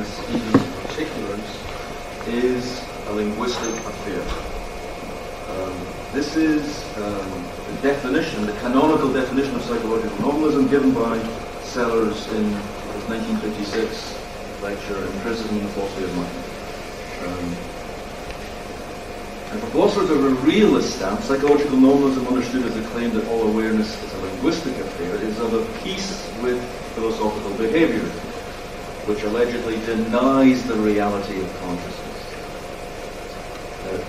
speaking in particulars, is a linguistic affair. This is the definition, the canonical definition of psychological nominalism given by Sellars in his 1956 lecture, Criticism and the Philosophy of Mind. And for philosophers of a realist stamp, psychological nominalism, understood as a claim that all awareness is a linguistic affair, is of a piece with philosophical behaviorism, which allegedly denies the reality of consciousness.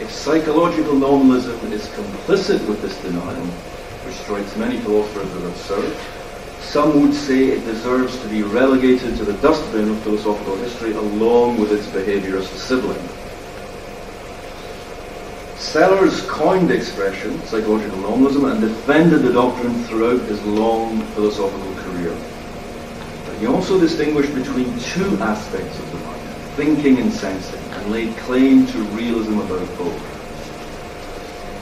If psychological nominalism is complicit with this denial, which strikes many philosophers as absurd, some would say it deserves to be relegated to the dustbin of philosophical history along with its behaviorist sibling. Sellars coined the expression, psychological nominalism, and defended the doctrine throughout his long philosophical career. But he also distinguished between two aspects of the mind, thinking and sensing, and laid claim to realism about both.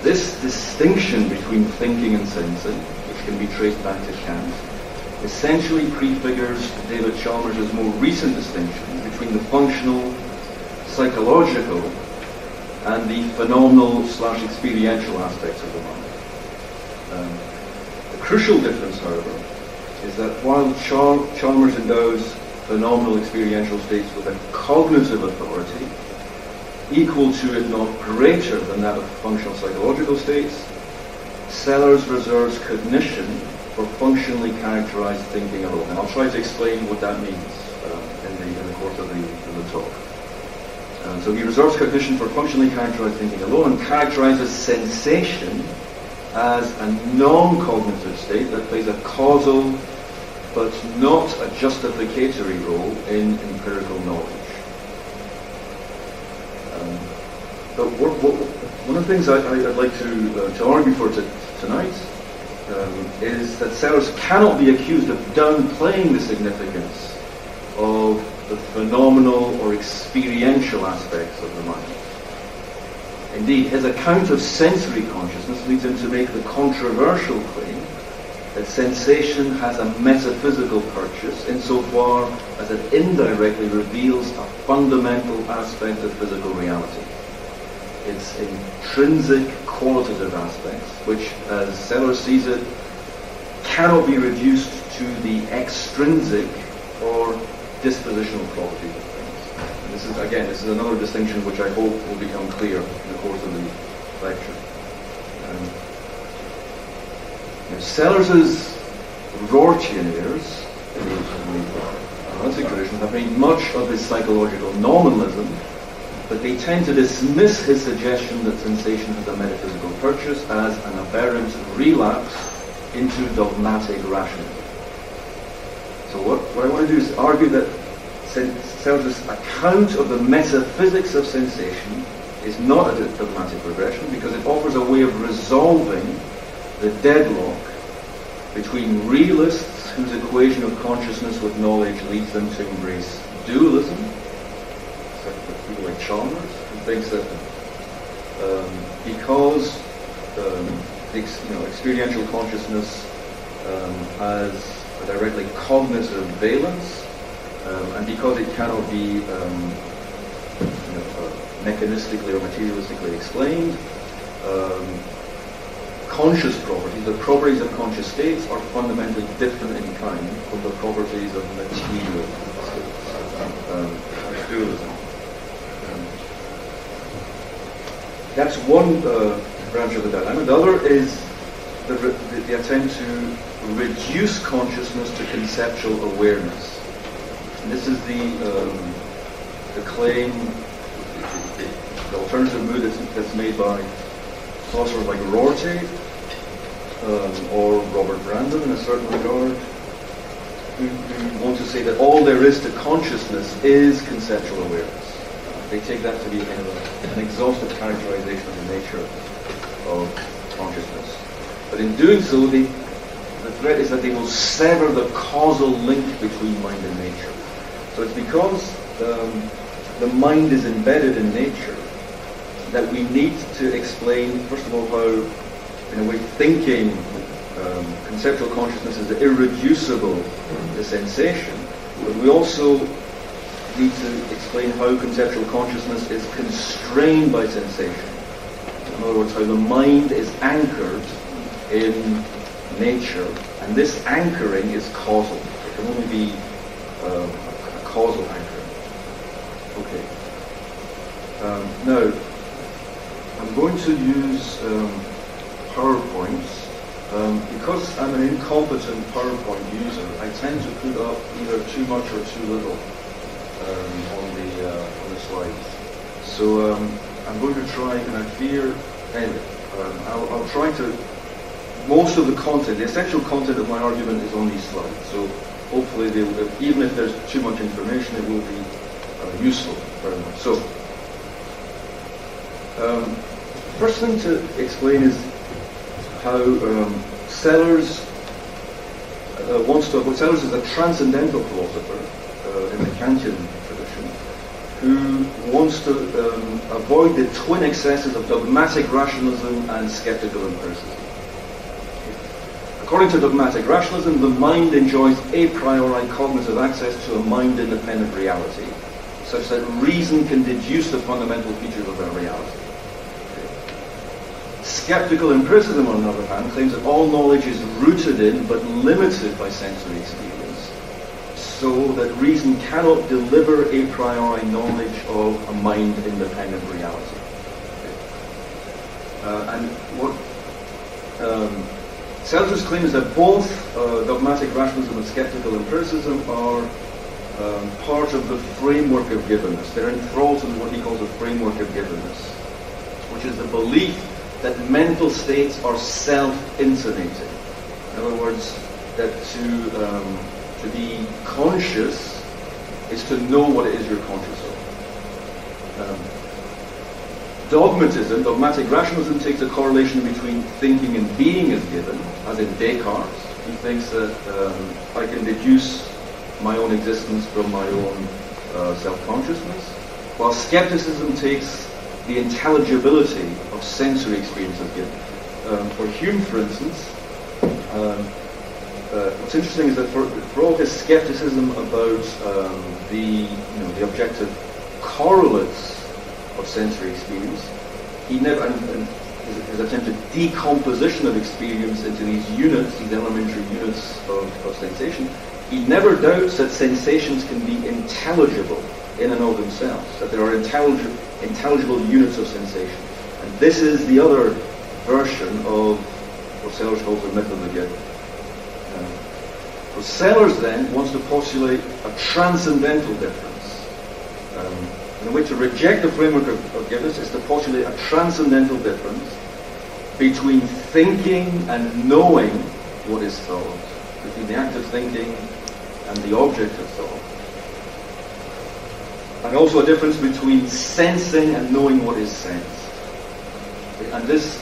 This distinction between thinking and sensing, which can be traced back to Kant, essentially prefigures David Chalmers' more recent distinction between the functional, psychological, and the phenomenal/experiential aspects of the mind. The crucial difference, however, is that while Chalmers endows phenomenal experiential states with a cognitive authority, equal to, if not greater than that of functional psychological states, Sellars reserves cognition for functionally characterized thinking alone. And I'll try to explain what that means in the course of the talk. So he reserves cognition for functionally characterized thinking alone and characterizes sensation as a non-cognitive state that plays a causal but not a justificatory role in empirical knowledge. But one of the things I'd like to argue for tonight is that Sellars cannot be accused of downplaying the significance of the phenomenal or experiential aspects of the mind. Indeed, his account of sensory consciousness leads him to make the controversial claim that sensation has a metaphysical purchase insofar as it indirectly reveals a fundamental aspect of physical reality. Its intrinsic qualitative aspects, which, as Sellars sees it, cannot be reduced to the extrinsic or dispositional properties of things. And this is another distinction which I hope will become clear in the course of the lecture. Sellars' Rortianeers in the analytic tradition have made much of his psychological nominalism, but they tend to dismiss his suggestion that sensation has a metaphysical purchase as an aberrant relapse into dogmatic rationalism. So what I want to do is argue that Sellars' account of the metaphysics of sensation is not a dogmatic regression because it offers a way of resolving the deadlock between realists whose equation of consciousness with knowledge leads them to embrace dualism, people like Chalmers, who thinks that because experiential consciousness has a directly cognitive valence, and because it cannot be mechanistically or materialistically explained, conscious properties, the properties of conscious states, are fundamentally different in kind from the properties of material states. Dualism. That's one branch of the dilemma. The other is the attempt to reduce consciousness to conceptual awareness. And this is the claim, the alternative mood that's made by philosophers like Rorty or Robert Brandon in a certain regard, who want to say that all there is to consciousness is conceptual awareness. They take that to be kind of an exhaustive characterization of the nature of consciousness. But in doing so, the threat is that they will sever the causal link between mind and nature. So it's because the mind is embedded in nature that we need to explain, first of all, how, in a way, thinking, conceptual consciousness is irreducible to sensation, but we also need to explain how conceptual consciousness is constrained by sensation. In other words, how the mind is anchored in nature, and this anchoring is causal. It can only be a causal anchoring. Okay. Now, I'm going to use PowerPoint. Because I'm an incompetent PowerPoint user, I tend to put up either too much or too little on the slides. So I'm going to try, and I fear, anyway, I'll try to, most of the content, the essential content of my argument is on these slides. So hopefully, even if there's too much information, it will be useful very much. So, first thing to explain is how Sellars Sellars is a transcendental philosopher in the Kantian tradition who wants to avoid the twin excesses of dogmatic rationalism and skeptical empiricism. According to dogmatic rationalism, the mind enjoys a priori cognitive access to a mind-independent reality, such that reason can deduce the fundamental features of that reality. Skeptical empiricism, on the other hand, claims that all knowledge is rooted in but limited by sensory experience, so that reason cannot deliver a priori knowledge of a mind-independent reality. And what Sellars' claim is that both dogmatic rationalism and skeptical empiricism are part of the framework of givenness. They're enthralled in what he calls the framework of givenness, which is the belief that mental states are self-intonating. In other words, that to be conscious is to know what it is you're conscious of. Dogmatic rationalism takes a correlation between thinking and being as given, as in Descartes. He thinks that I can deduce my own existence from my own self-consciousness, while skepticism takes the intelligibility of sensory experience of given. For Hume, for instance, what's interesting is that for all his skepticism about the objective correlates of sensory experience, he never, and his attempted decomposition of experience into these units, these elementary units of sensation, he never doubts that sensations can be intelligible in and of themselves, that there are intelligible units of sensation. And this is the other version of what Sellars calls the myth of the given. Sellars then wants to postulate a transcendental difference. And the way to reject the framework of givenness is to postulate a transcendental difference between thinking and knowing what is thought, between the act of thinking and the object of thought. And also a difference between sensing and knowing what is sensed. And this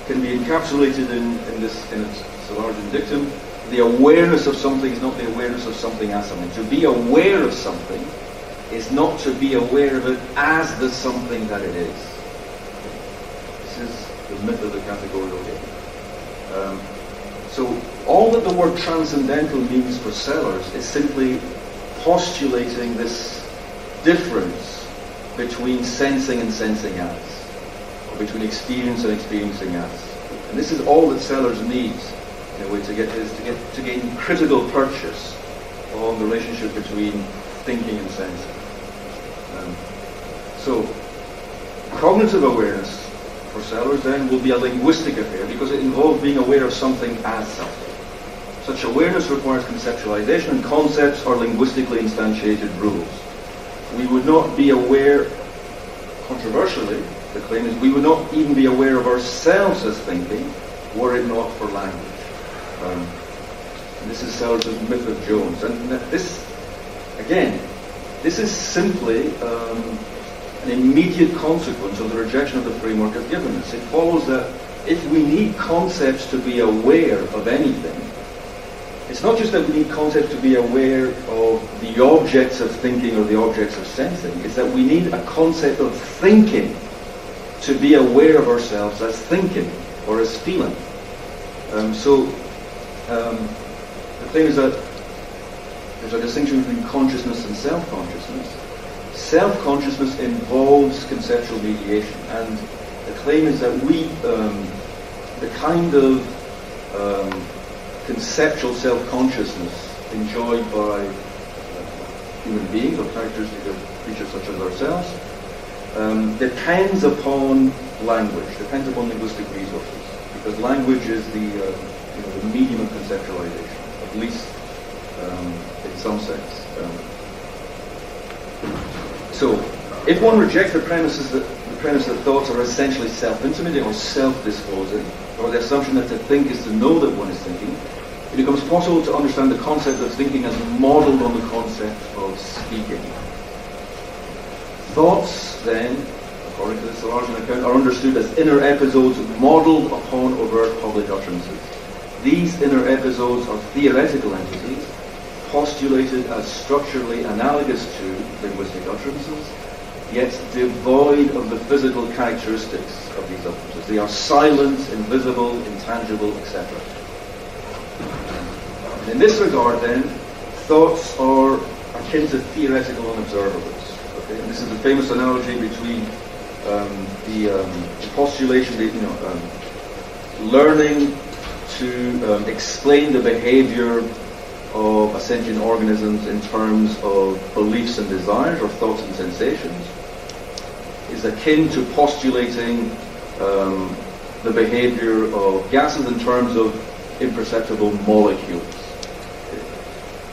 can be encapsulated in Sellars' dictum: the awareness of something is not the awareness of something as something. To be aware of something is not to be aware of it as the something that it is. This is the myth of the categorical given. So all that the word transcendental means for Sellars is simply postulating this difference between sensing and sensing as, or between experience and experiencing as. And this is all that Sellars needs in a way to gain critical purchase on the relationship between thinking and sensing. So cognitive awareness for Sellars then will be a linguistic affair because it involves being aware of something as something. Such awareness requires conceptualization, and concepts are linguistically instantiated rules. We would not be aware, controversially, the claim is we would not even be aware of ourselves as thinking were it not for language. And this is Sellars' myth of Jones. And this, again, this is simply an immediate consequence of the rejection of the framework of givenness. It follows that if we need concepts to be aware of anything, it's not just that we need concepts to be aware of the objects of thinking or the objects of sensing, it's that we need a concept of thinking to be aware of ourselves as thinking or as feeling. The thing is that there's a distinction between consciousness and self-consciousness, self-consciousness involves conceptual mediation, and the claim is that the kind of conceptual self-consciousness enjoyed by human beings or characteristic of creatures such as ourselves depends upon language, depends upon linguistic resources, because language is the medium of conceptualization, at least in some sense. So, if one rejects the premise that thoughts are essentially self-intimating or self-disclosing, or the assumption that to think is to know that one is thinking, it becomes possible to understand the concept of thinking as modeled on the concept of speaking. Thoughts, then, according to the Sellarsian account, are understood as inner episodes modeled upon overt public utterances. These inner episodes are theoretical entities, postulated as structurally analogous to linguistic utterances, yet devoid of the physical characteristics of these utterances. They are silent, invisible, intangible, etc. And in this regard, then, thoughts are akin to theoretical unobservables. Okay? And this is the famous analogy between the postulation that learning to explain the behavior of a sentient organisms in terms of beliefs and desires, or thoughts and sensations, is akin to postulating the behavior of gases in terms of imperceptible molecules. Okay.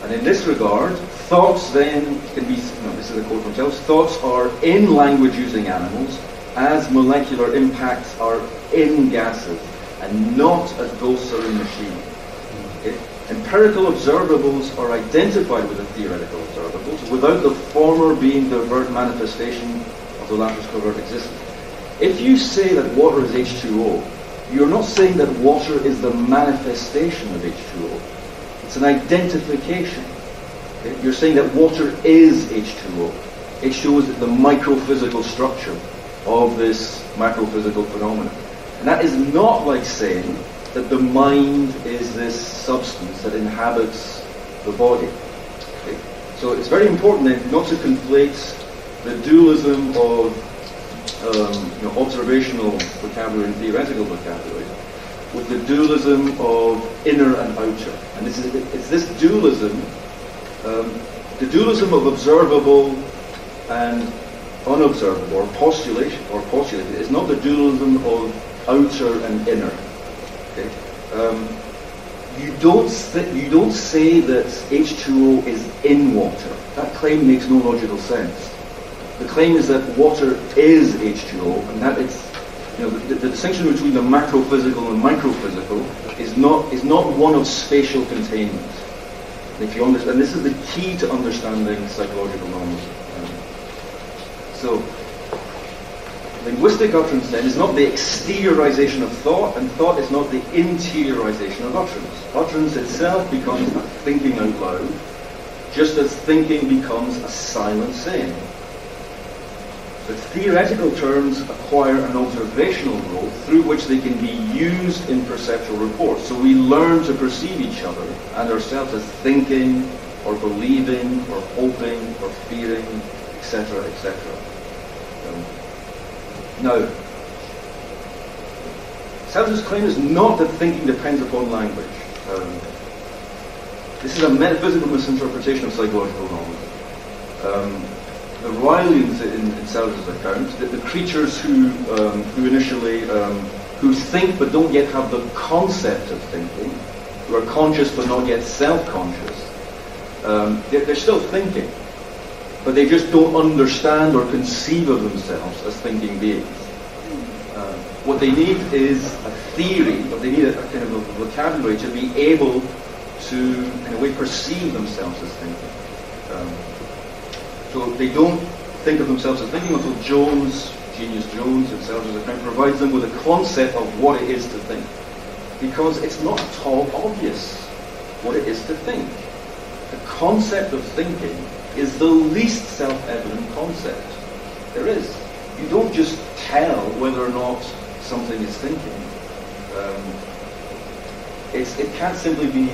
And in this regard, thoughts then can be, this is a quote from Sellars, thoughts are in language-using animals as molecular impacts are in gases, and not as ghosts are in machines. Okay. Empirical observables are identified with the theoretical observables, without the former being the overt manifestation of the latter's covert existence. If you say that water is H2O, you're not saying that water is the manifestation of H2O. It's an identification. Okay? You're saying that water is H2O. H2O is the microphysical structure of this macrophysical phenomenon. And that is not like saying that the mind is this substance that inhabits the body. Okay? So it's very important then not to conflate the dualism of observational vocabulary and theoretical vocabulary with the dualism of inner and outer. And it's this dualism, the dualism of observable and unobservable, or postulated, is not the dualism of outer and inner. Okay? You don't say that H2O is in water. That claim makes no logical sense. The claim is that water is H2O, and that it's the distinction between the macrophysical and microphysical is not one of spatial containment. If you understand, this is the key to understanding psychological norms. So, linguistic utterance then is not the exteriorization of thought, and thought is not the interiorization of utterance. Utterance itself becomes a thinking out loud, just as thinking becomes a silent saying. But theoretical terms acquire an observational role through which they can be used in perceptual reports. So we learn to perceive each other and ourselves as thinking, or believing, or hoping, or fearing, etc., etc. Now, Sellars' claim is not that thinking depends upon language. This is a metaphysical misinterpretation of psychological norms. The Rylians in Sellars' account, the creatures who initially who think but don't yet have the concept of thinking, who are conscious but not yet self-conscious, they're still thinking, but they just don't understand or conceive of themselves as thinking beings. What they need is a theory, or they need a kind of a vocabulary to be able to, in a way, perceive themselves as thinking. So they don't think of themselves as thinking until Jones, genius Jones, in Sellars' account, provides them with a concept of what it is to think. Because it's not at all obvious what it is to think. The concept of thinking is the least self-evident concept there is. You don't just tell whether or not something is thinking. It can't simply be,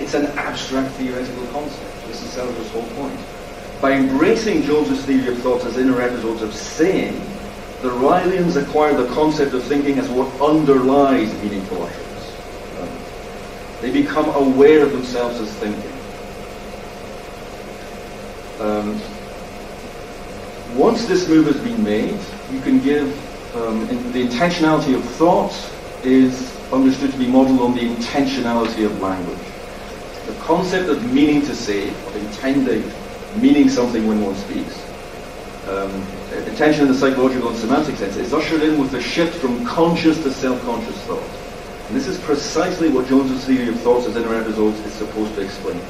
it's an abstract theoretical concept. This is Sellars' whole point. By embracing Jones's theory of thoughts as inner episodes of saying, the Ryleans acquire the concept of thinking as what underlies meaningful utterance. They become aware of themselves as thinking. Once this move has been made, you can give the intentionality of thought is understood to be modeled on the intentionality of language. The concept of meaning to say, of intending, meaning something when one speaks. Intention in the psychological and semantic sense is ushered in with the shift from conscious to self-conscious thought. And this is precisely what Jones's theory of thoughts as inner episodes is supposed to explain.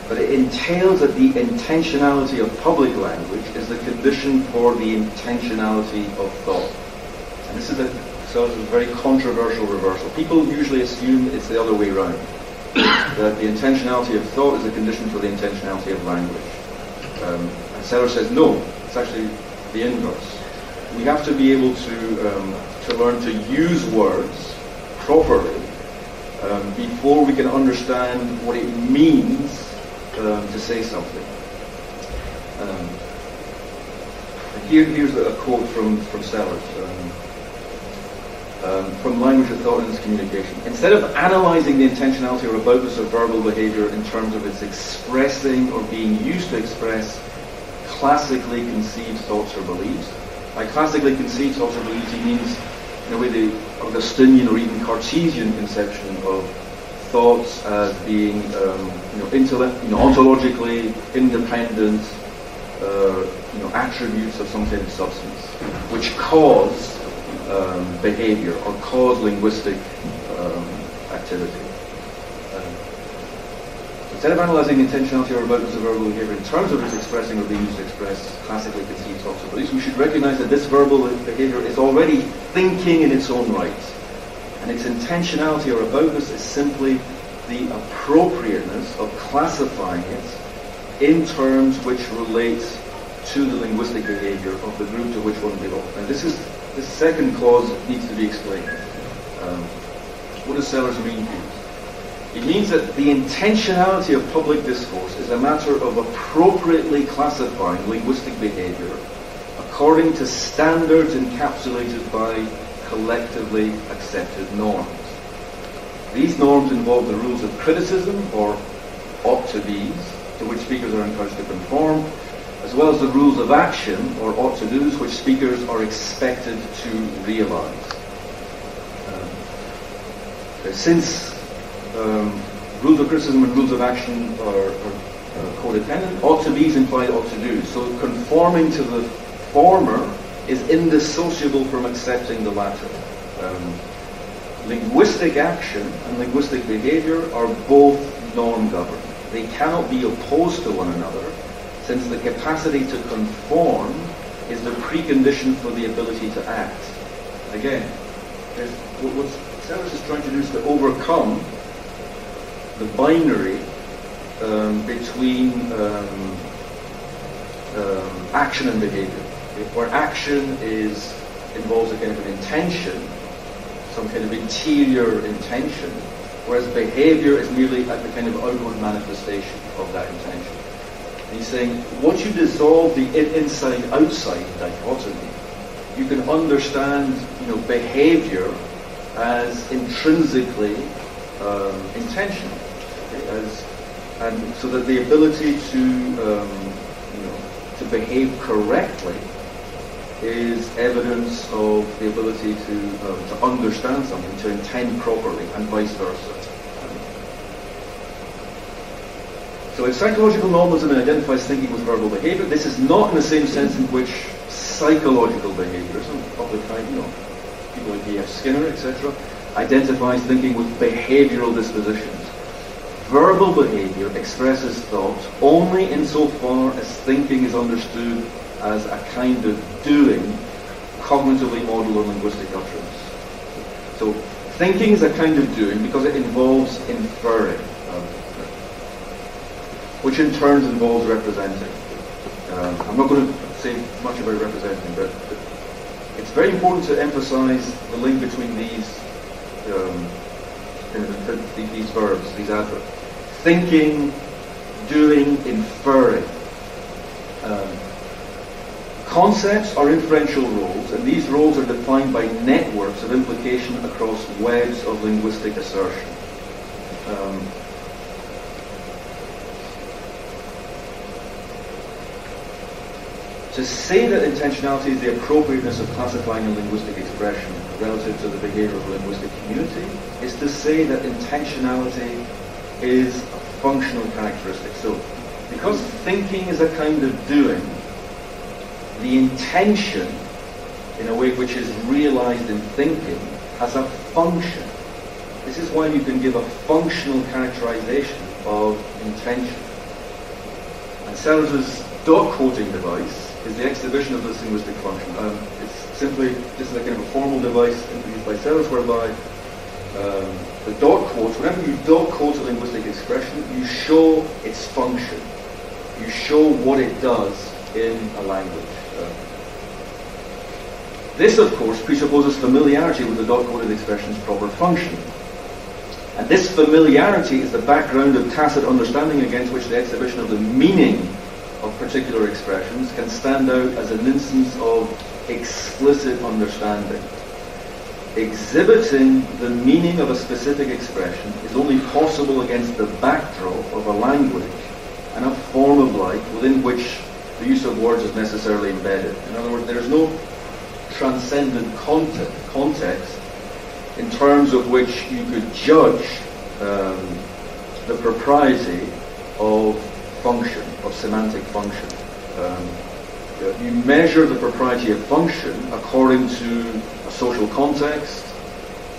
But it entails that the intentionality of public language is the condition for the intentionality of thought. And this is a very controversial reversal. People usually assume it's the other way around, that the intentionality of thought is a condition for the intentionality of language. And Sellars says no, it's actually the inverse. We have to be able to learn to use words properly before we can understand what it means to say something. Here's a quote from Sellars. From Language of Thought and its Communication. Instead of analysing the intentionality or aboutness of verbal behaviour in terms of its expressing or being used to express classically conceived thoughts or beliefs, by classically conceived thoughts or beliefs he means in a way the Augustinian or even Cartesian conception of thoughts as being ontologically independent attributes of some kind of substance, which cause behavior or cause linguistic activity. Instead of analysing the intentionality or aboutness of verbal behaviour in terms of its expressing or being used to express classically conceived thoughts or beliefs, we should recognise that this verbal behaviour is already thinking in its own right, and its intentionality or aboutness is simply the appropriateness of classifying it in terms which relate to the linguistic behaviour of the group to which one belongs. And this second clause needs to be explained. What does Sellars mean here? It means that the intentionality of public discourse is a matter of appropriately classifying linguistic behaviour according to standards encapsulated by collectively accepted norms. These norms involve the rules of criticism, or ought-to-be's, to which speakers are encouraged to conform, as well as the rules of action, or ought-to-do's, which speakers are expected to realise. Since rules of criticism and rules of action are codependent, ought-to-be's imply ought-to-do's. So conforming to the former is indissociable from accepting the latter. Linguistic action and linguistic behaviour are both norm-governed. They cannot be opposed to one another, since the capacity to conform is the precondition for the ability to act. Again, what Sellars is trying to do is to overcome the binary between action and behaviour, where action involves a kind of an intention, some kind of interior intention, whereas behaviour is merely a kind of outward manifestation of that intention. And he's saying, once you dissolve the inside-outside dichotomy, you can understand, behaviour as intrinsically intentional, okay? And so that the ability to behave correctly is evidence of the ability to understand something, to intend properly, and vice versa. So if psychological normalism identifies thinking with verbal behaviour, this is not in the same sense in which psychological behaviorism, of the kind, people like E.F. Skinner, etc., identifies thinking with behavioural dispositions. Verbal behaviour expresses thought only insofar as thinking is understood as a kind of doing, cognitively modelled or linguistic utterance. So thinking is a kind of doing because it involves inferring, which in turn involves representing. I'm not going to say much about representing, but it's very important to emphasise the link between these verbs, these adverbs. Thinking, doing, inferring. Concepts are inferential roles, and these roles are defined by networks of implication across webs of linguistic assertion. To say that intentionality is the appropriateness of classifying a linguistic expression relative to the behavior of a linguistic community is to say that intentionality is a functional characteristic. So, because thinking is a kind of doing, the intention, in a way which is realized in thinking, has a function. This is why you can give a functional characterization of intention. And Sellars' dot quoting device is the exhibition of this linguistic function. It's simply just like kind of a formal device introduced by Sellars, whereby the dot quotes, whenever you dot quote a linguistic expression, you show its function. You show what it does in a language. This, of course, presupposes familiarity with the dot-quoted expression's proper function. And this familiarity is the background of tacit understanding against which the exhibition of the meaning of particular expressions can stand out as an instance of explicit understanding. Exhibiting the meaning of a specific expression is only possible against the backdrop of a language and a form of life within which the use of words is necessarily embedded. In other words, there is no transcendent context in terms of which you could judge the propriety of function, of semantic function. You measure the propriety of function according to a social context,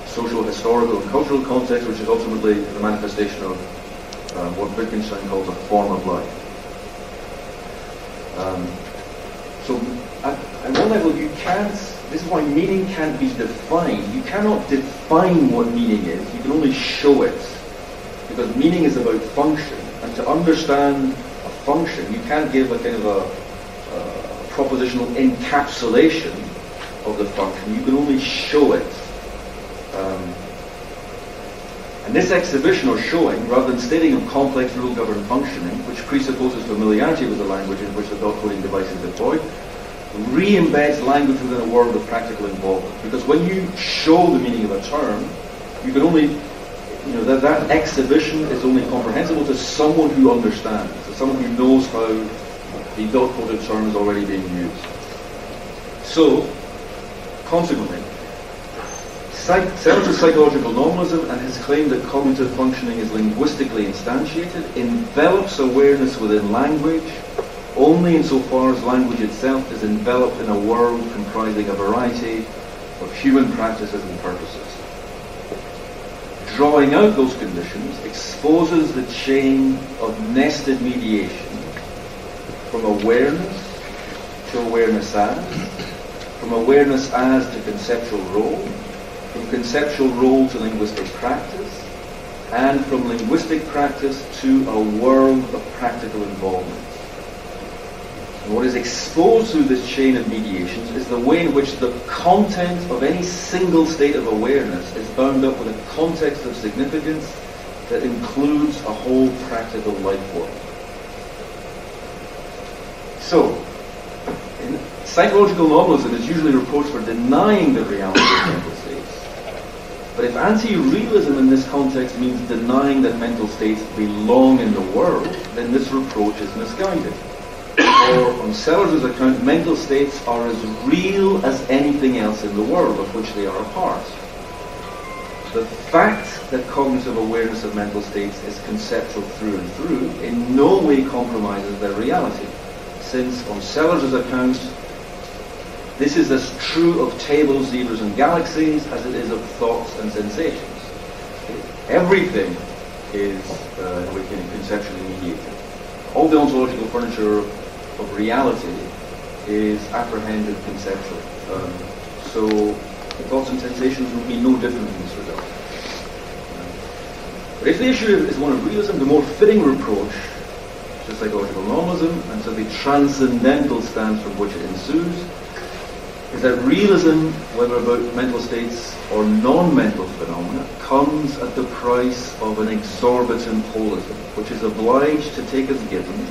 social, historical, and cultural context, which is ultimately the manifestation of what Wittgenstein calls a form of life. So at one level you can't, this is why meaning can't be defined. You cannot define what meaning is, you can only show it. Because meaning is about function, and to understand a function, you can't give a kind of a propositional encapsulation of the function, you can only show it. And this exhibition or showing, rather than stating of complex rule-governed functioning, which presupposes familiarity with the language in which the dot-coding device is deployed, re-embeds language within a world of practical involvement. Because when you show the meaning of a term, you can only, that exhibition is only comprehensible to someone who understands, to someone who knows how the dot-coded term is already being used. So, consequently, Sellars' psychological nominalism and his claim that cognitive functioning is linguistically instantiated envelops awareness within language only insofar as language itself is enveloped in a world comprising a variety of human practices and purposes. Drawing out those conditions exposes the chain of nested mediation from awareness to awareness as, from awareness as to conceptual role, from conceptual role to linguistic practice, and from linguistic practice to a world of practical involvement. And what is exposed through this chain of mediations is the way in which the content of any single state of awareness is bound up with a context of significance that includes a whole practical life world. So, psychological nominalism is usually reproached for denying the reality of mental states. But if anti-realism in this context means denying that mental states belong in the world, then this reproach is misguided. Or, on Sellars' account, mental states are as real as anything else in the world of which they are a part. The fact that cognitive awareness of mental states is conceptual through and through in no way compromises their reality, since, on Sellars' account, this is as true of tables, zebras, and galaxies as it is of thoughts and sensations. Everything is conceptually mediated. All the ontological furniture of reality is apprehended conceptually. So the thoughts and sensations would be no different in this regard. But if the issue is one of realism, the more fitting reproach to psychological nominalism and to the transcendental stance from which it ensues is that realism, whether about mental states or non-mental phenomena, comes at the price of an exorbitant holism, which is obliged to take as given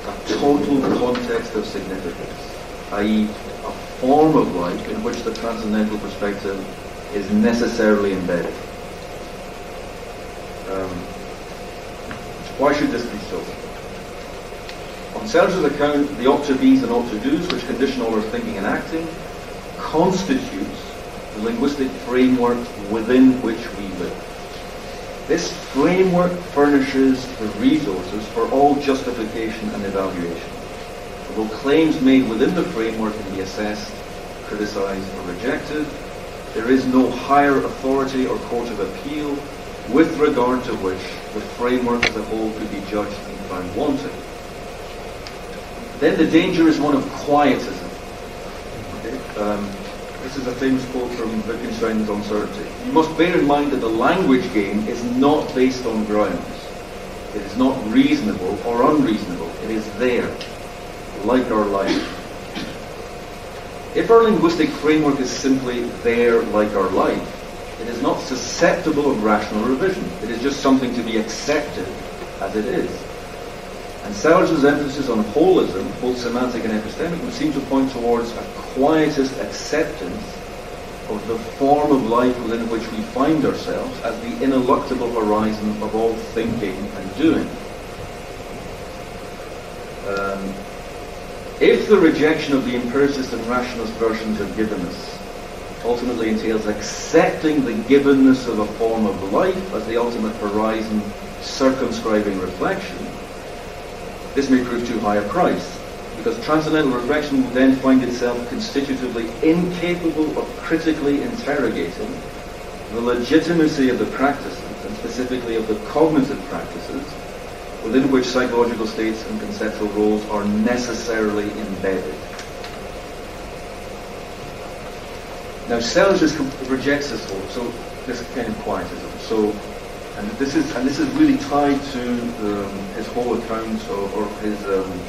a total context of significance, i.e. a form of life in which the transcendental perspective is necessarily embedded. Why should this be so? On Sellars' account, the ought-to-be's and ought-to-do's, which condition all our thinking and acting, constitutes the linguistic framework within which we live. This framework furnishes the resources for all justification and evaluation. Although claims made within the framework can be assessed, criticized, or rejected, there is no higher authority or court of appeal with regard to which the framework as a whole could be judged and found wanting. Then the danger is one of quietism. Okay? This is a famous quote from Wittgenstein's Uncertainty. You must bear in mind that the language game is not based on grounds. It is not reasonable or unreasonable. It is there, like our life. If our linguistic framework is simply there, like our life, it is not susceptible of rational revision. It is just something to be accepted as it is. And Sellars' emphasis on holism, both semantic and epistemic, would seem to point towards a quietist acceptance of the form of life within which we find ourselves as the ineluctable horizon of all thinking and doing. If the rejection of the empiricist and rationalist versions of givenness ultimately entails accepting the givenness of a form of life as the ultimate horizon circumscribing reflection, this may prove too high a price, because transcendental reflection will then find itself constitutively incapable of critically interrogating the legitimacy of the practices, and specifically of the cognitive practices, within which psychological states and conceptual roles are necessarily embedded. Now, Sellars rejects this whole, so this kind of quietism. So, and this is really tied to his whole account or his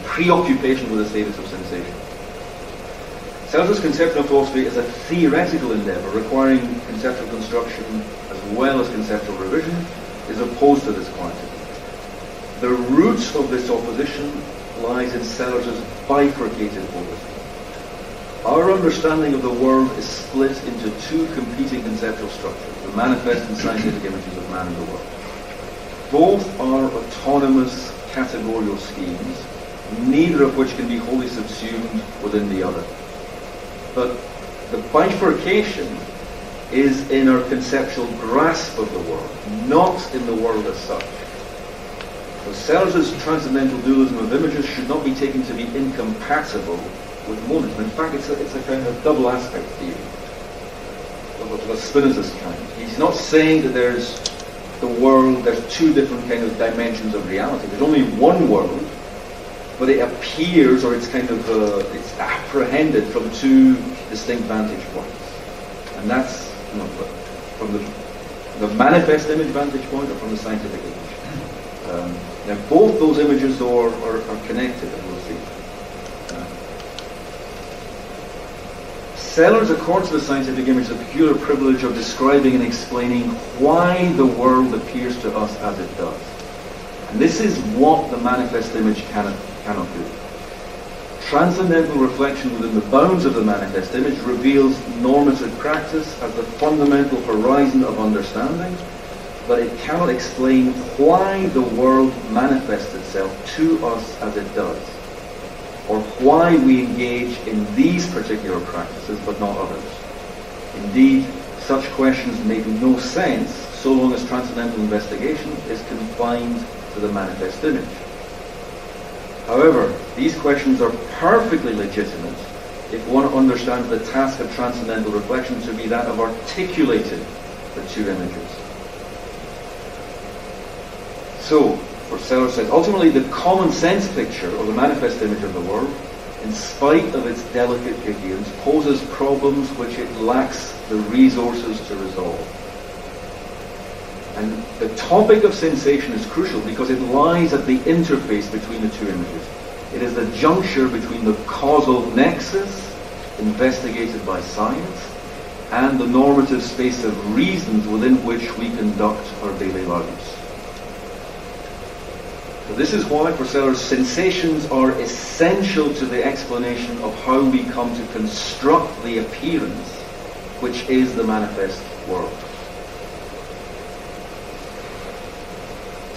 preoccupation with the status of sensation. Sellars' conceptual philosophy is a theoretical endeavor requiring conceptual construction as well as conceptual revision, is opposed to this quietism. The roots of this opposition lies in Sellars' bifurcated holism. Our understanding of the world is split into two competing conceptual structures, the manifest and scientific images of man and the world. Both are autonomous categorical schemes, neither of which can be wholly subsumed within the other. But the bifurcation is in our conceptual grasp of the world, not in the world as such. So Sellars' transcendental dualism of images should not be taken to be incompatible with monism. In fact, it's a kind of double aspect theory of a Spinozist kind. He's not saying that there's the world, there's two different kind of dimensions of reality. There's only one world, but it appears, or it's kind of it's apprehended from two distinct vantage points, and that's from the manifest image vantage point or from the scientific image. Now, both those images though are connected, and we'll see. Sellars accords to the scientific image the peculiar privilege of describing and explaining why the world appears to us as it does. And this is what the manifest image cannot do. Transcendental reflection within the bounds of the manifest image reveals normative practice as the fundamental horizon of understanding, but it cannot explain why the world manifests itself to us as it does, or why we engage in these particular practices but not others. Indeed, such questions make no sense so long as transcendental investigation is confined to the manifest image. However, these questions are perfectly legitimate if one understands the task of transcendental reflection to be that of articulating the two images. So, for Sellars says, ultimately the common sense picture of the manifest image of the world, in spite of its delicate coherence, poses problems which it lacks the resources to resolve. And the topic of sensation is crucial because it lies at the interface between the two images. It is the juncture between the causal nexus, investigated by science, and the normative space of reasons within which we conduct our daily lives. So this is why, for Sellars, sensations are essential to the explanation of how we come to construct the appearance, which is the manifest world.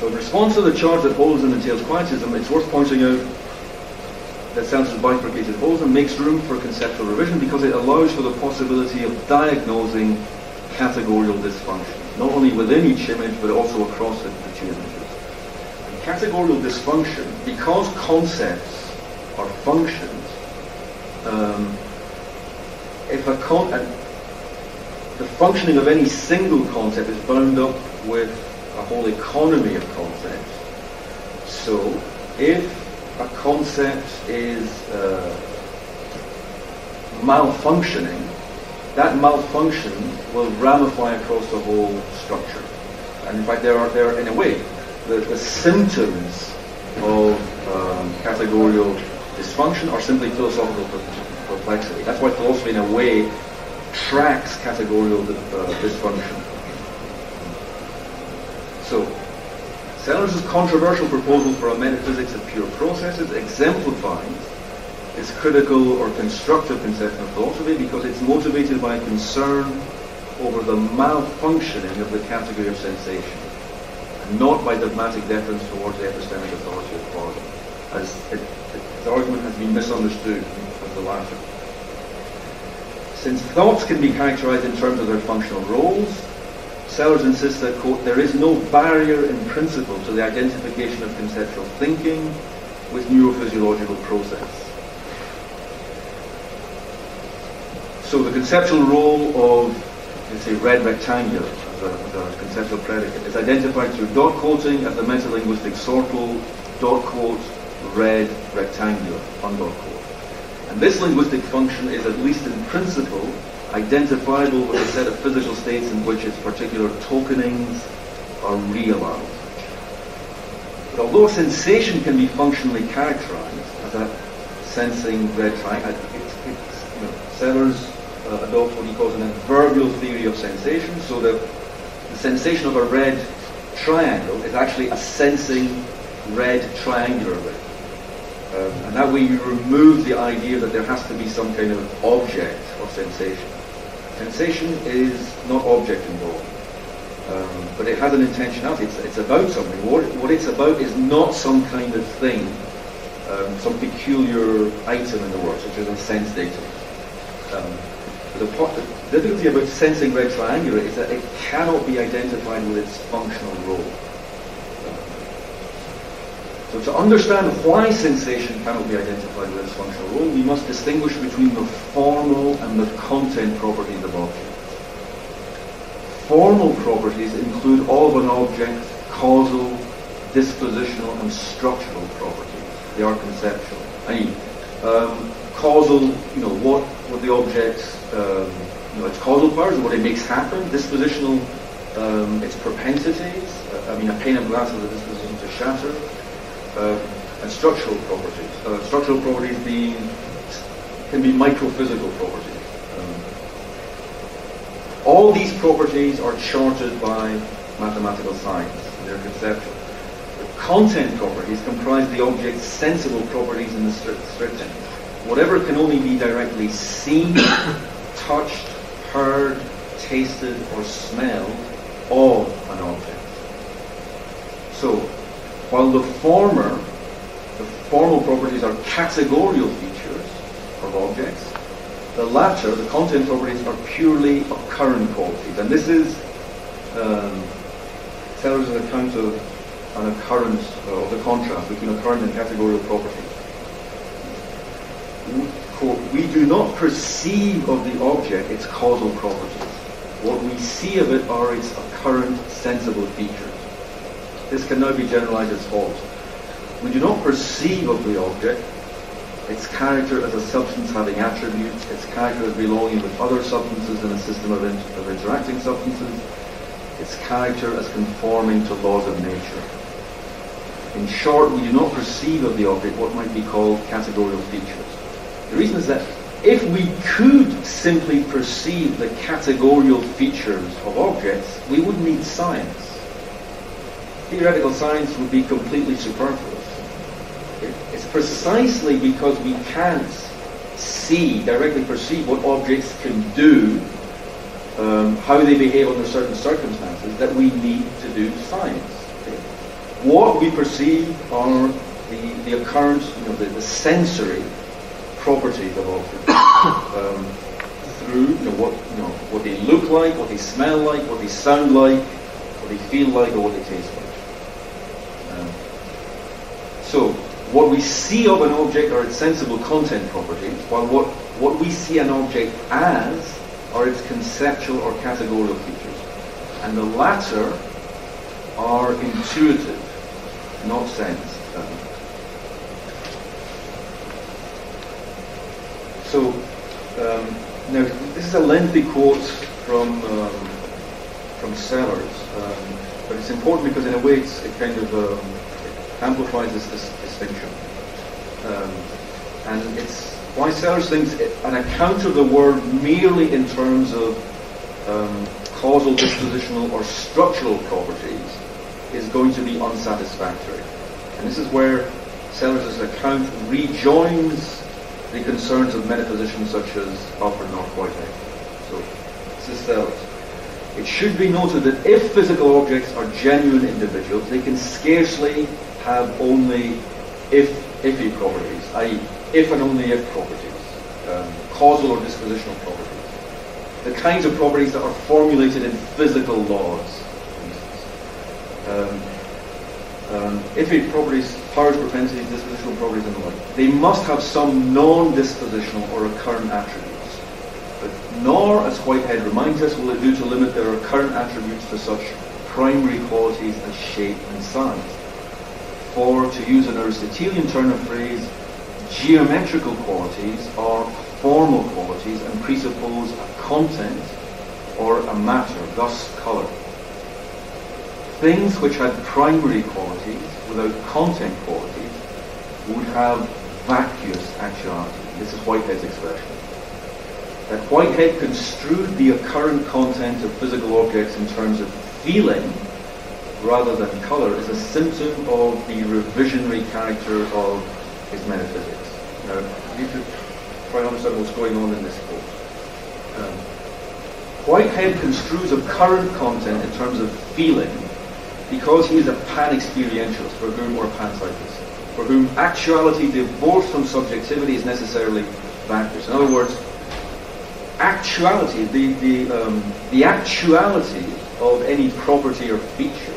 So in response to the charge that Holism entails quietism, it's worth pointing out that Sellars' bifurcated Holism makes room for conceptual revision because it allows for the possibility of diagnosing categorical dysfunction, not only within each image but also across the two images. And categorical dysfunction, because concepts are functions, the functioning of any single concept is bound up with a whole economy of concepts. So if a concept is malfunctioning, that malfunction will ramify across the whole structure. And in fact, there are in a way, the symptoms of categorical dysfunction are simply philosophical perplexity. That's why philosophy, in a way, tracks categorical dysfunction. So, Sellars' controversial proposal for a metaphysics of pure processes exemplifies its critical or constructive conception of philosophy because it's motivated by concern over the malfunctioning of the category of sensation, and not by dogmatic deference towards the epistemic authority of causal, as his argument has been misunderstood as the latter. Since thoughts can be characterized in terms of their functional roles, Sellars insists that, quote, there is no barrier in principle to the identification of conceptual thinking with neurophysiological process. So the conceptual role of, let's say, red rectangular as a conceptual predicate is identified through dot quoting at the metalinguistic circle, dot quote, red rectangular, undot quote. And this linguistic function is, at least in principle, identifiable with a set of physical states in which its particular tokenings are realized. But although a sensation can be functionally characterized as a sensing red triangle, Sellars adopts what he calls an adverbial theory of sensation, so that the sensation of a red triangle is actually a sensing red triangular red. And that way you remove the idea that there has to be some kind of object of sensation. Sensation is not object involved, but it has an intentionality. It's about something. What it's about is not some kind of thing, some peculiar item in the world, such as a sense datum. The difficulty about sensing red triangular is that it cannot be identified with its functional role. So to understand why sensation cannot be identified with its functional role, we must distinguish between the formal and the content properties of objects. Formal properties include all of an object's causal, dispositional, and structural properties. They are conceptual. Causal, what the object's, its causal powers and what it makes happen. Dispositional, its propensities. A pane of glass has a disposition to shatter. And structural properties. Structural properties can be microphysical properties. All these properties are charted by mathematical science. They're conceptual. The content properties comprise the object's sensible properties in the strict sense. Whatever can only be directly seen, touched, heard, tasted, or smelled of an object. So, while the formal properties are categorical features of objects, the latter, the content properties, are purely occurrent qualities. And this is Sellars' account of an occurrence, of the contrast between occurrent and categorical properties. Quote, we do not perceive of the object its causal properties. What we see of it are its occurrent sensible features. This can now be generalized as follows. We do not perceive of the object its character as a substance having attributes, its character as belonging with other substances in a system of interacting substances, its character as conforming to laws of nature. In short, we do not perceive of the object what might be called categorical features. The reason is that if we could simply perceive the categorical features of objects, we wouldn't need science. theoretical science would be completely superfluous. It's precisely because we can't directly perceive what objects can do, how they behave under certain circumstances, that we need to do science. What we perceive are the occurrence, the sensory properties of objects through what they look like, what they smell like, what they sound like, what they feel like, or what they taste like. So what we see of an object are its sensible content properties, while what we see an object as are its conceptual or categorical features, and the latter are intuitive, not sense. Now this is a lengthy quote from Sellars, but it's important because in a way it kind of amplifies this distinction, and it's why Sellars thinks an account of the world merely in terms of causal, dispositional, or structural properties is going to be unsatisfactory. And this is where Sellars' account rejoins the concerns of metaphysicians such as Alfred North Whitehead. So, this is Sellars. It should be noted that if physical objects are genuine individuals, they can scarcely have only iffy properties, i.e. if and only if properties, causal or dispositional properties. The kinds of properties that are formulated in physical laws, for instance. Iffy properties, powers, propensities, dispositional properties, and the like. They must have some non-dispositional or recurrent attributes. But nor, as Whitehead reminds us, will it do to limit their recurrent attributes to such primary qualities as shape and size. For, to use an Aristotelian turn of phrase, geometrical qualities are formal qualities and presuppose a content or a matter, thus colour. Things which had primary qualities without content qualities would have vacuous actuality. This is Whitehead's expression. That Whitehead construed the occurrent content of physical objects in terms of feeling rather than colour is a symptom of the revisionary character of his metaphysics. Now, you should try to understand what's going on in this quote. Whitehead construes occurrent content in terms of feeling because he is a pan-experientialist, for whom, or panpsychist, for whom actuality divorced from subjectivity is necessarily vacuous. In other words, actuality, the actuality of any property or feature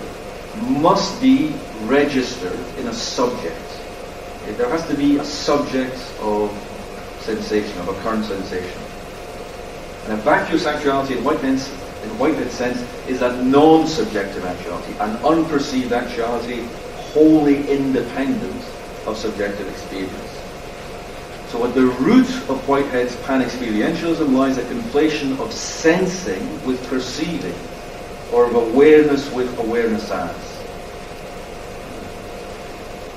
must be registered in a subject. There has to be a subject of sensation, of occurrent sensation. And a vacuous actuality in Whitehead's sense is a non-subjective actuality, an unperceived actuality wholly independent of subjective experience. So at the root of Whitehead's pan-experientialism lies a conflation of sensing with perceiving, or of awareness with awareness as.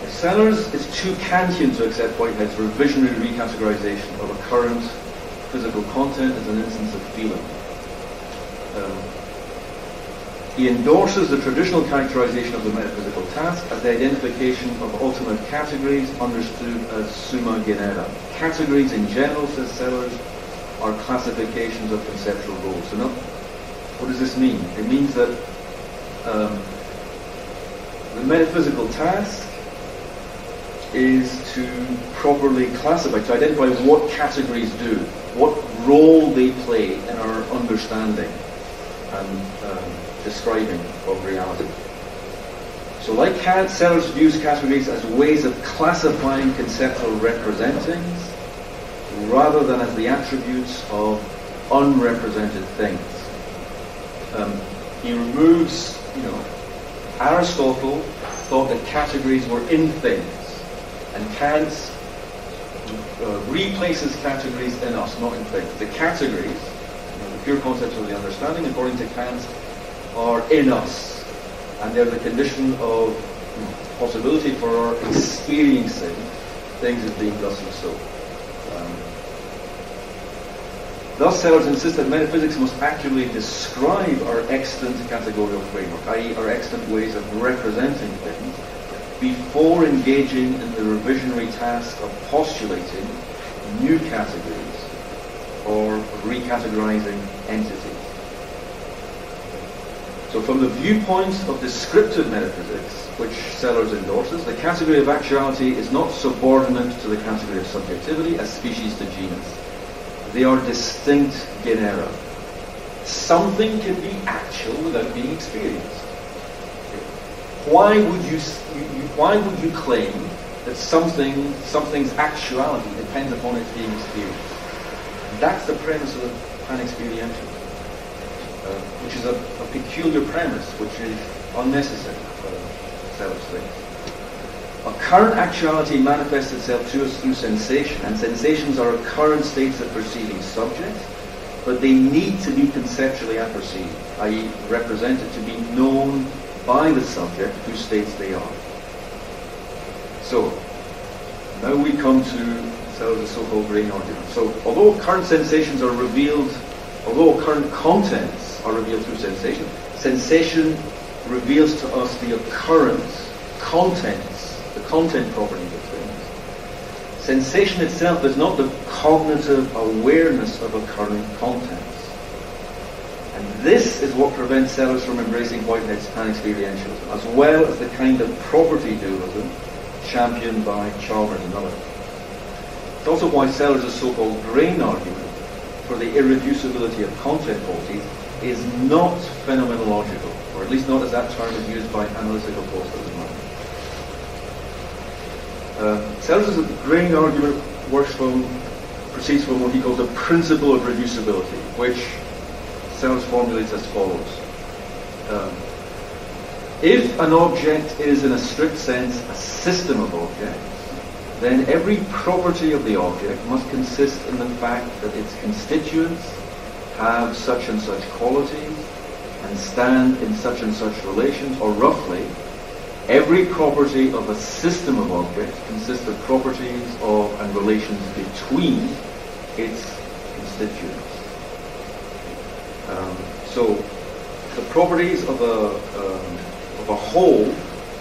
Sellars is too Kantian to accept Whitehead's revisionary recategorization of occurrent physical content as an instance of feeling. He endorses the traditional characterization of the metaphysical task as the identification of ultimate categories understood as summa genera. Categories in general, says Sellars, are classifications of conceptual goals. So what does this mean? It means that the metaphysical task is to properly classify, to identify what categories do, what role they play in our understanding and describing of reality. So like Kant, Sellars views categories as ways of classifying conceptual representings rather than as the attributes of unrepresented things. He removes, Aristotle thought that categories were in things, and Kant replaces categories in us, not in things. The categories, the pure concepts of the understanding, according to Kant, are in us, and they're the condition of possibility for our experiencing things as being thus and so. Thus, Sellars insists that metaphysics must accurately describe our extant categorical framework, i.e. our extant ways of representing things, before engaging in the revisionary task of postulating new categories or recategorizing entities. So from the viewpoint of descriptive metaphysics, which Sellars endorses, the category of actuality is not subordinate to the category of subjectivity as species to genus. They are distinct genera. Something can be actual without being experienced. Why would you claim that something's actuality depends upon its being experienced? That's the premise of the pan-experiential, which is a peculiar premise, which is unnecessary for Sellars things. A current actuality manifests itself to us through sensation, and sensations are current states of perceiving subjects, but they need to be conceptually apperceived, i.e. represented to be known by the subject whose states they are. So, now we come to Sellars' so-called grain argument. So, although current sensations are revealed, although current contents are revealed through sensation, sensation reveals to us the occurrent contents, the content properties of things. Sensation itself is not the cognitive awareness of occurring contents. And this is what prevents Sellars from embracing Whitehead's pan-experientialism, as well as the kind of property dualism championed by Chalmers and others. It's also why Sellars' so-called grain argument for the irreducibility of content qualities is not phenomenological, or at least not as that term is used by analytical philosophers. Sellars' grain argument proceeds from what he calls the principle of reducibility, which Sellars formulates as follows. If an object is in a strict sense a system of objects, then every property of the object must consist in the fact that its constituents have such and such qualities and stand in such and such relations, or roughly, every property of a system of objects consists of properties of and relations between its constituents. So the properties of a whole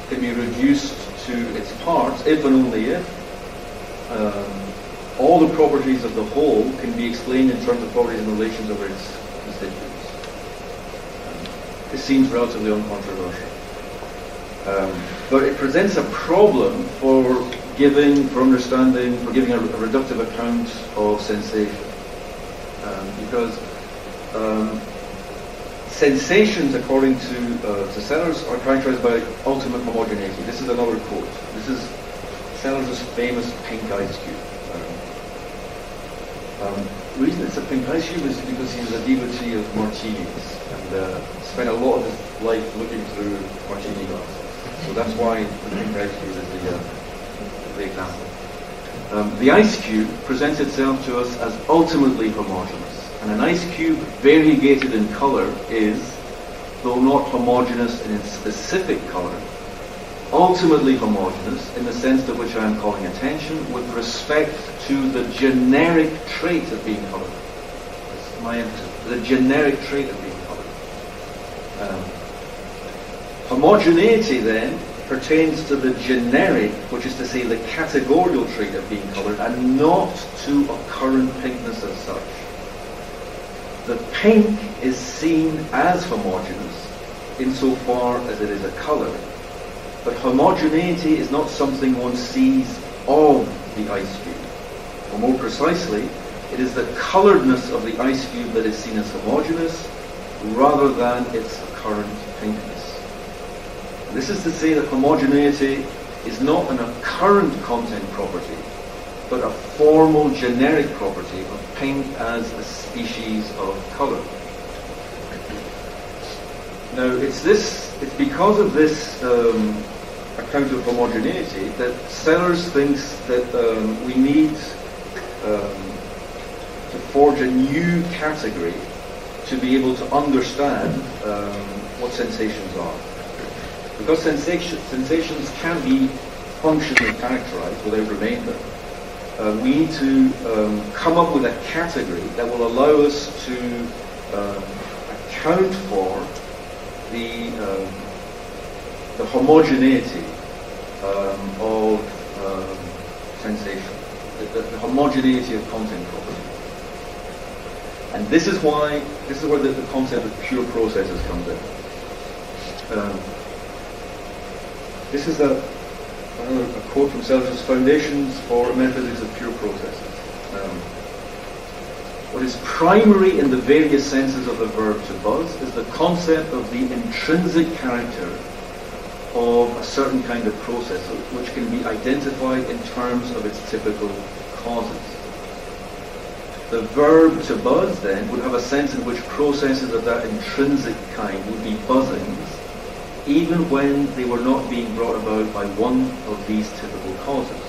can be reduced to its parts if and only if all the properties of the whole can be explained in terms of properties and relations over its constituents. This seems relatively uncontroversial. But it presents a problem for giving a reductive account of sensation. Because sensations, according to Sellars, are characterized by ultimate homogeneity. This is another quote. This is Sellars' famous pink ice cube. The reason it's a pink ice cube is because he was a devotee of martinis and spent a lot of his life looking through martini glasses. So that's why the pink ice cube is the example. The ice cube presents itself to us as ultimately homogeneous. And an ice cube variegated in colour is, though not homogeneous in its specific colour, ultimately homogeneous in the sense to which I am calling attention with respect to the generic trait of being coloured. That's my emphasis. The generic trait of being coloured. Homogeneity then pertains to the generic, which is to say the categorical trait of being coloured, and not to occurrent pinkness as such. The pink is seen as homogeneous insofar as it is a colour, but homogeneity is not something one sees of the ice cube. Or more precisely, it is the colouredness of the ice cube that is seen as homogeneous rather than its occurrent pinkness. This is to say that homogeneity is not an occurrent content property, but a formal generic property of pink as a species of colour. Now, it's because of this account of homogeneity that Sellars thinks that we need to forge a new category to be able to understand what sensations are. Because sensations can be functionally characterized without remainder. we need to come up with a category that will allow us to account for the homogeneity of sensation, the homogeneity of content property. And this is where the concept of pure processes comes in. This is a quote from Sellars' Foundations for Metaphysics of Pure Processes. What is primary in the various senses of the verb to buzz is the concept of the intrinsic character of a certain kind of process, which can be identified in terms of its typical causes. The verb to buzz, then, would have a sense in which processes of that intrinsic kind would be buzzings, even when they were not being brought about by one of these typical causes.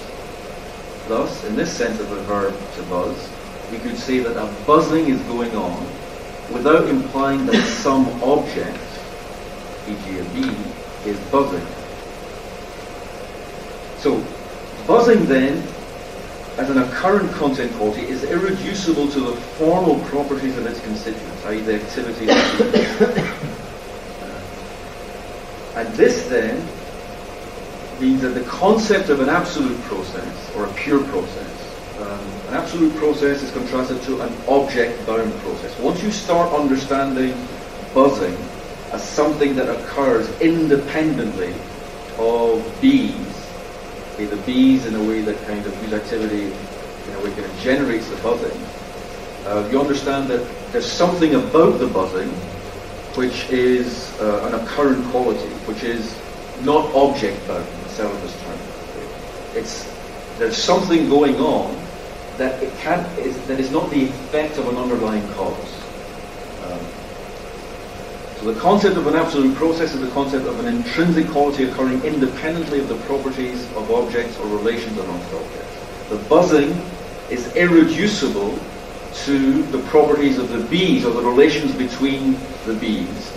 Thus, in this sense of the verb to buzz, we could say that a buzzing is going on without implying that some object, e.g. a bee, is buzzing. So, buzzing then, as an occurrent content quality, is irreducible to the formal properties of its constituents, i.e. the activity of the and this then means that the concept of an absolute process, or a pure process, an absolute process is contrasted to an object-bound process. Once you start understanding buzzing as something that occurs independently of bees, okay, the bees in a way that kind of whose activity in a way kind of generates the buzzing, you understand that there's something about the buzzing which is an occurrent quality, which is not object-bound in Sellars' term. There's something going on that that is not the effect of an underlying cause. So the concept of an absolute process is the concept of an intrinsic quality occurring independently of the properties of objects or relations amongst objects. The buzzing is irreducible to the properties of the bees or the relations between the bees,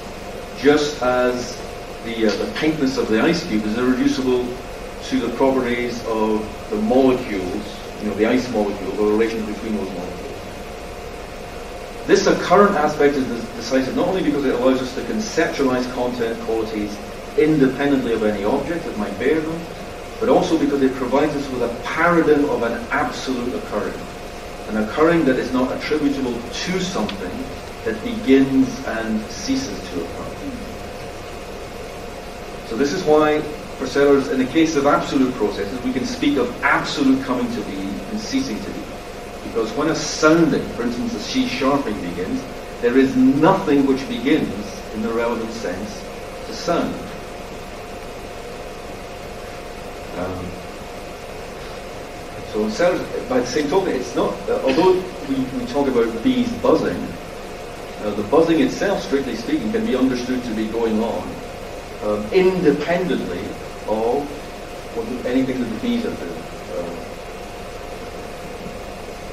just as the pinkness of the ice cube is irreducible to the properties of the molecules, the ice molecule, the relations between those molecules. This occurrent aspect is decisive not only because it allows us to conceptualize content qualities independently of any object that might bear them, but also because it provides us with a paradigm of an absolute occurring. An occurring that is not attributable to something that begins and ceases to occur. So this is why, for Sellars, in the case of absolute processes, we can speak of absolute coming to be and ceasing to be. Because when a sounding, for instance a C sharping begins, there is nothing which begins, in the relevant sense, to sound. So in Sellars, by the same token, it's not, although we talk about bees buzzing, the buzzing itself, strictly speaking, can be understood to be going on independently of anything that the bees are doing.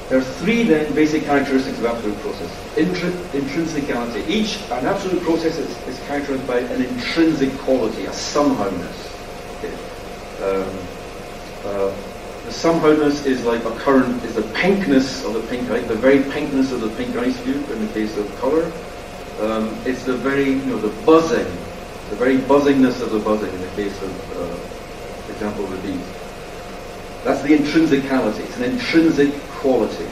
There are three then basic characteristics of absolute process. Intrinsicality. An absolute process is characterized by an intrinsic quality, a somehowness. Okay. The somehowness is like is the pinkness of the pink ice, the very pinkness of the pink ice cube in the case of color. It's the very, the buzzing, the very buzzingness of the buzzing in the case of, for example, the bees. That's the intrinsicality. It's an intrinsic quality.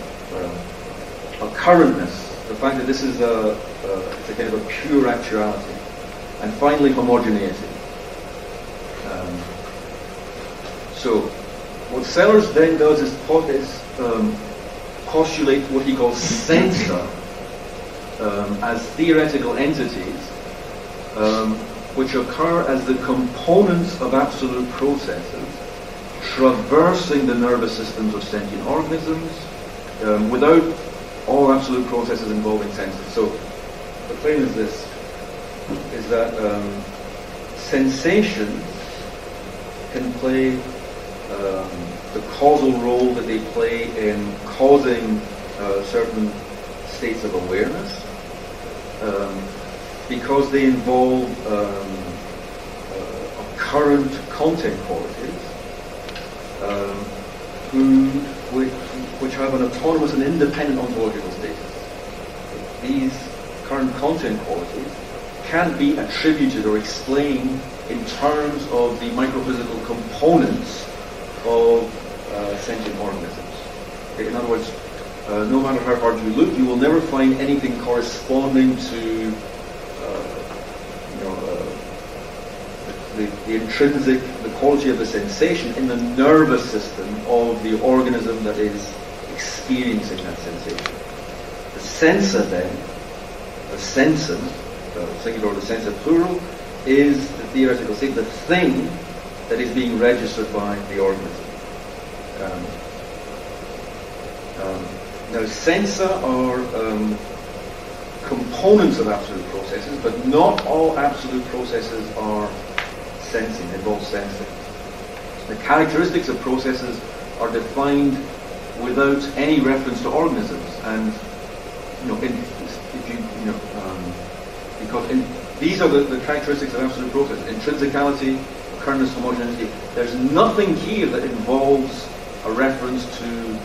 Occurrentness, the fact that this is it's a kind of a pure actuality. And finally, homogeneity. So, what Sellars then does is postulate what he calls sensa as theoretical entities which occur as the components of absolute processes traversing the nervous systems of sentient organisms without all absolute processes involving senses. So the claim is this, is that sensations can play the causal role that they play in causing certain states of awareness because they involve current content qualities which have an autonomous and independent ontological status. These current content qualities can't be attributed or explained in terms of the microphysical components of sentient organisms. Okay? In other words, no matter how hard you look, you will never find anything corresponding to the intrinsic, the quality of the sensation in the nervous system of the organism that is experiencing that sensation. The sensor then, the sensum, singular, the sensor plural, is the theoretical state, the thing that is being registered by the organism. Now, sensa are components of absolute processes, but not all absolute processes are sensing, involve sensing. The characteristics of processes are defined without any reference to organisms, and because these are the characteristics of absolute processes: intrinsicality, occurrence, homogeneity. There's nothing here that involves a reference to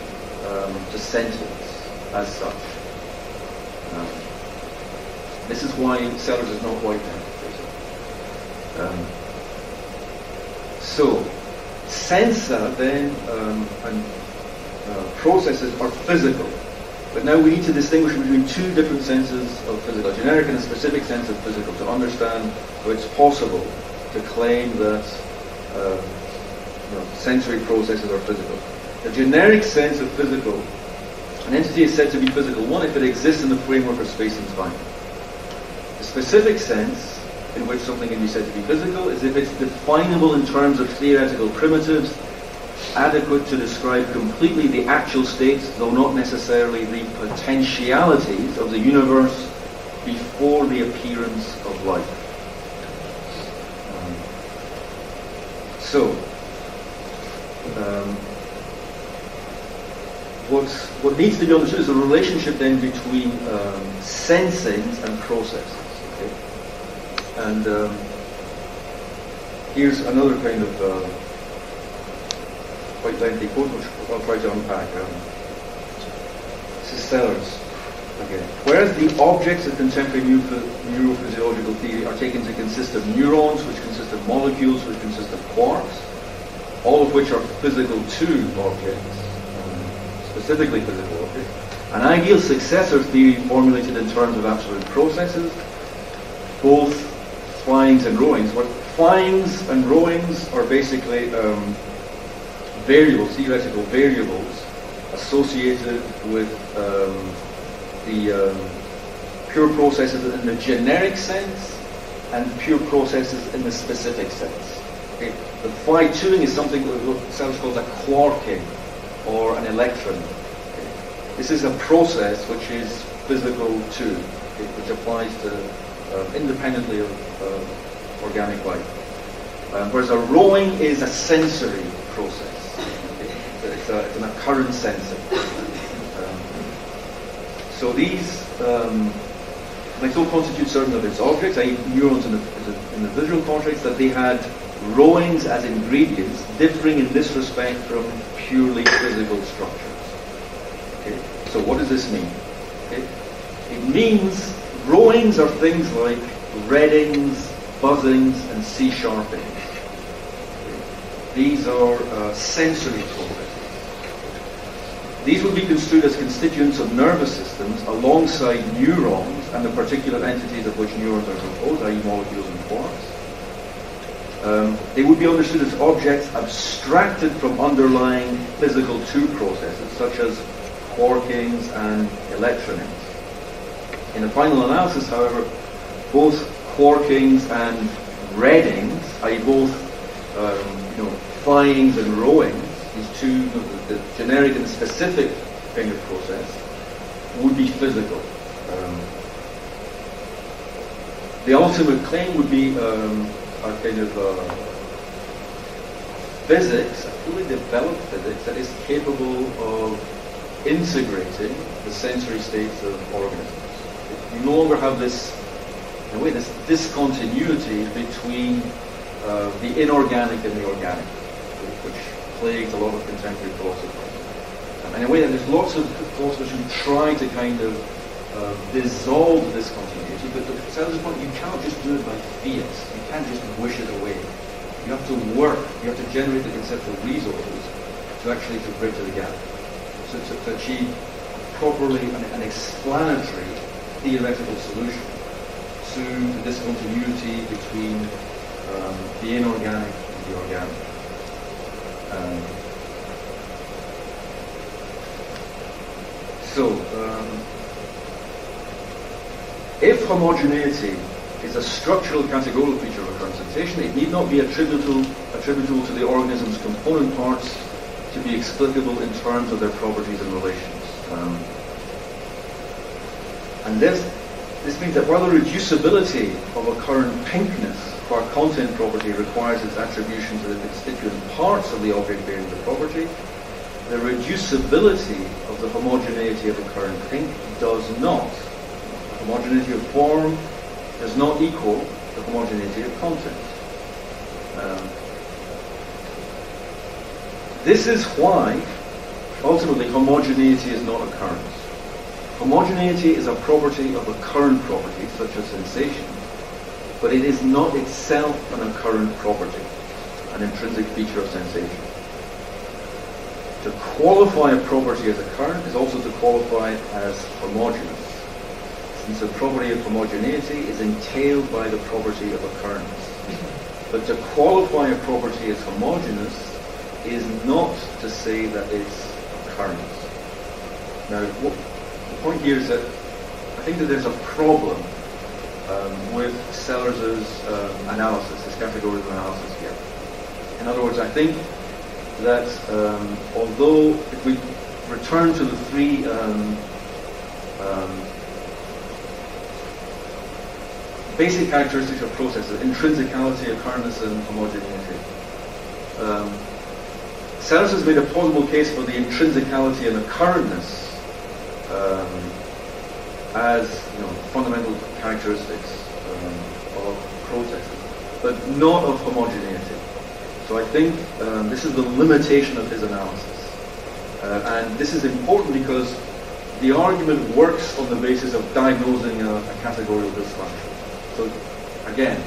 sentience as such. This is why Sellars is not white now. So, sensa then and processes are physical. But now we need to distinguish between two different senses of physical, a generic and a specific sense of physical, to understand how it's possible to claim that sensory processes are physical. The generic sense of physical, an entity is said to be physical, one, if it exists in the framework of space and time. The specific sense in which something can be said to be physical is if it's definable in terms of theoretical primitives, adequate to describe completely the actual states, though not necessarily the potentialities of the universe before the appearance of life. What needs to be understood is the relationship then between sensings and processes. Okay? And here's another kind of quite lengthy quote, which I'll try to unpack. This is Sellars again. Whereas the objects of contemporary neurophysiological theory are taken to consist of neurons, which consist of molecules, which consist of quarks, all of which are physical to objects, specifically physical objects. An ideal successor theory formulated in terms of absolute processes, both flyings and rowings. What flyings and rowings are basically variables, theoretical variables associated with the pure processes in the generic sense and pure processes in the specific sense. Okay? The fly-toing is something what Sellars calls a quarking or an electron. Okay? This is a process which is physical too, okay? Which applies to independently of organic life. Whereas a rowing is a sensory process. It's an occurrence sensing. So these might so constitute certain of its objects, i.e. neurons in the visual cortex, that they had rowings as ingredients, differing in this respect from purely physical structures. Okay. So what does this mean? Okay. It means rowings are things like reddings, buzzings, and C-sharpings. Okay. These are sensory processes. These would be construed as constituents of nervous systems alongside neurons and the particular entities of which neurons are composed, i.e. molecules and quarks. They would be understood as objects abstracted from underlying physical two processes, such as quarkings and electronings. In the final analysis, however, both quarkings and reddings, i.e. both flyings and rowings, these two, the generic and the specific kind of process, would be physical. The ultimate claim would be a kind of physics, a fully developed physics that is capable of integrating the sensory states of organisms. You no longer have this, in a way, this discontinuity between the inorganic and the organic, which plagues a lot of contemporary philosophy. And in a way, there's lots of philosophers who try to kind of dissolve this continuity, but the Sellars' point, you cannot just do it by fiat. You can't just wish it away. You have to work. You have to generate the conceptual resources to actually to bridge the gap, so to achieve properly an explanatory theoretical solution to the discontinuity between the inorganic and the organic. If homogeneity is a structural categorical feature of a current sensation, it need not be attributable to the organism's component parts to be explicable in terms of their properties and relations. And this means that while the reducibility of a current pinkness for a content property requires its attribution to the constituent parts of the object bearing the property, the reducibility of the homogeneity of a current pink does not. Homogeneity of form does not equal the homogeneity of content. This is why, ultimately, homogeneity is not occurrence. Homogeneity is a property of a current property, such as sensation, but it is not itself an occurrent property, an intrinsic feature of sensation. To qualify a property as occurrent is also to qualify it as homogeneous, since the property of homogeneity is entailed by the property of occurrence. But to qualify a property as homogeneous is not to say that it's occurrence. Now, the point here is that I think that there's a problem with Sellars' analysis, his categorical analysis here. In other words, I think that although if we return to the three basic characteristics of processes, intrinsicality, occurrence, and homogeneity, Sellars has made a plausible case for the intrinsicality and occurrentness as fundamental characteristics of processes, but not of homogeneity. So I think this is the limitation of his analysis. And this is important because the argument works on the basis of diagnosing a categorical dysfunction. So again,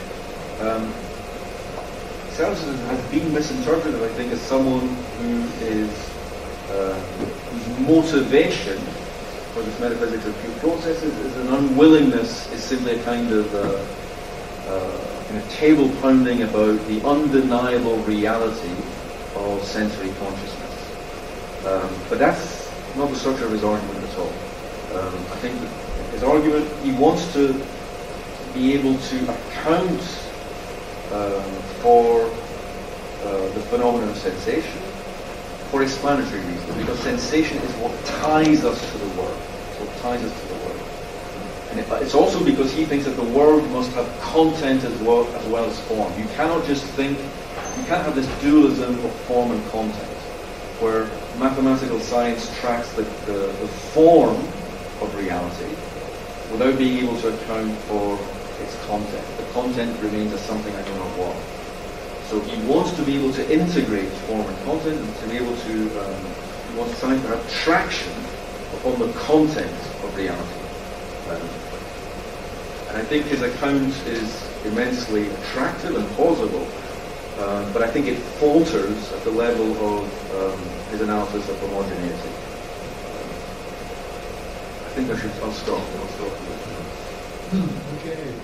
Sellars has been misinterpreted, I think, as someone who is whose motivation for this metaphysics of pure processes is an unwillingness, is simply a kind of table pounding about the undeniable reality of sensory consciousness. But that's not the structure of his argument at all. I think that his argument, he wants to be able to account for the phenomenon of sensation for explanatory reasons, because sensation is what ties us to the world. It's what ties us to the world. And it's also because he thinks that the world must have content as well as form. You cannot just think, you can't have this dualism of form and content, where mathematical science tracks the form of reality without being able to account for its content. The content remains as something I do not want. So he wants to be able to integrate form and content, and to be able to, he wants science to have traction upon the content of reality. And I think his account is immensely attractive and plausible, but I think it falters at the level of his analysis of homogeneity. I think I'll stop. Okay.